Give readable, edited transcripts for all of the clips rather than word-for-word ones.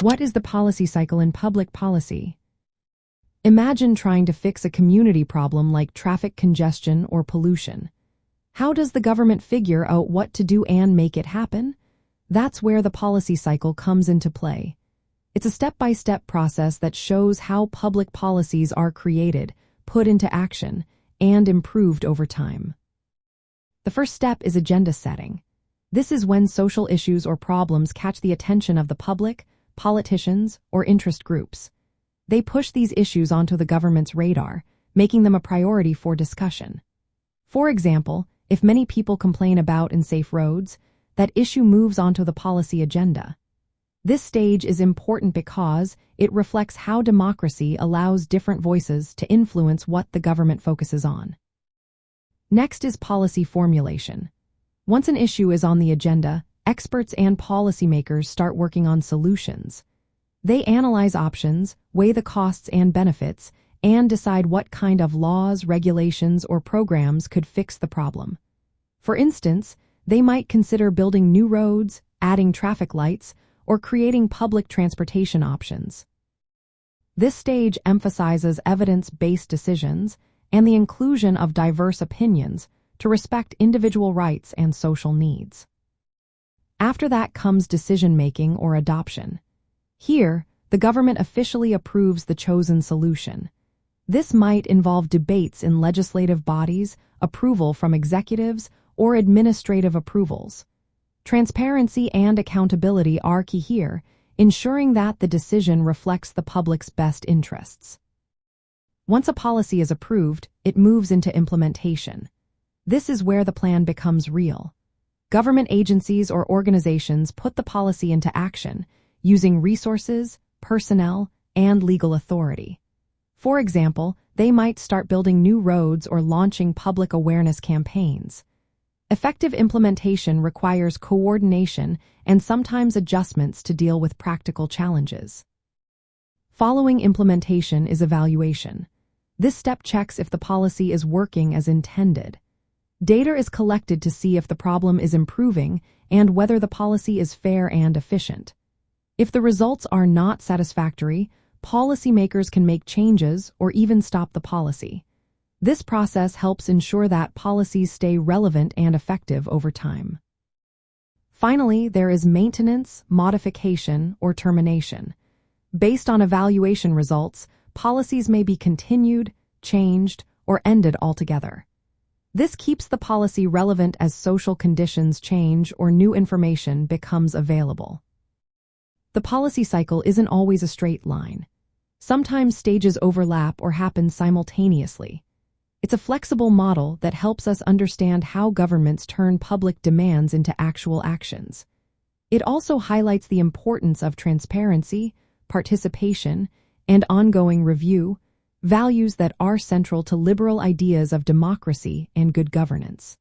What is the policy cycle in public policy? Imagine trying to fix a community problem like traffic congestion or pollution. How does the government figure out what to do and make it happen? That's where the policy cycle comes into play. It's a step-by-step process that shows how public policies are created, put into action, and improved over time. The first step is agenda setting. This is when social issues or problems catch the attention of the public, politicians, or interest groups. They push these issues onto the government's radar, making them a priority for discussion. For example, if many people complain about unsafe roads, that issue moves onto the policy agenda. This stage is important because it reflects how democracy allows different voices to influence what the government focuses on. Next is policy formulation. Once an issue is on the agenda, experts and policymakers start working on solutions. They analyze options, weigh the costs and benefits, and decide what kind of laws, regulations, or programs could fix the problem. For instance, they might consider building new roads, adding traffic lights, or creating public transportation options. This stage emphasizes evidence-based decisions and the inclusion of diverse opinions to respect individual rights and social needs. After that comes decision-making or adoption. Here, the government officially approves the chosen solution. This might involve debates in legislative bodies, approval from executives, or administrative approvals. Transparency and accountability are key here, ensuring that the decision reflects the public's best interests. Once a policy is approved, it moves into implementation. This is where the plan becomes real. Government agencies or organizations put the policy into action, using resources, personnel, and legal authority. For example, they might start building new roads or launching public awareness campaigns. Effective implementation requires coordination and sometimes adjustments to deal with practical challenges. Following implementation is evaluation. This step checks if the policy is working as intended. Data is collected to see if the problem is improving and whether the policy is fair and efficient. If the results are not satisfactory, policymakers can make changes or even stop the policy. This process helps ensure that policies stay relevant and effective over time. Finally, there is maintenance, modification, or termination. Based on evaluation results, policies may be continued, changed, or ended altogether. This keeps the policy relevant as social conditions change or new information becomes available. The policy cycle isn't always a straight line. Sometimes stages overlap or happen simultaneously. It's a flexible model that helps us understand how governments turn public demands into actual actions. It also highlights the importance of transparency, participation, and ongoing review, values that are central to liberal ideas of democracy and good governance.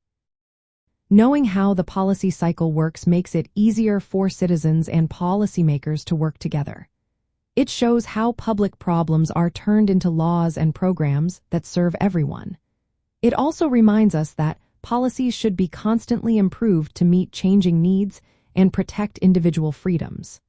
Knowing how the policy cycle works makes it easier for citizens and policymakers to work together. It shows how public problems are turned into laws and programs that serve everyone. It also reminds us that policies should be constantly improved to meet changing needs and protect individual freedoms.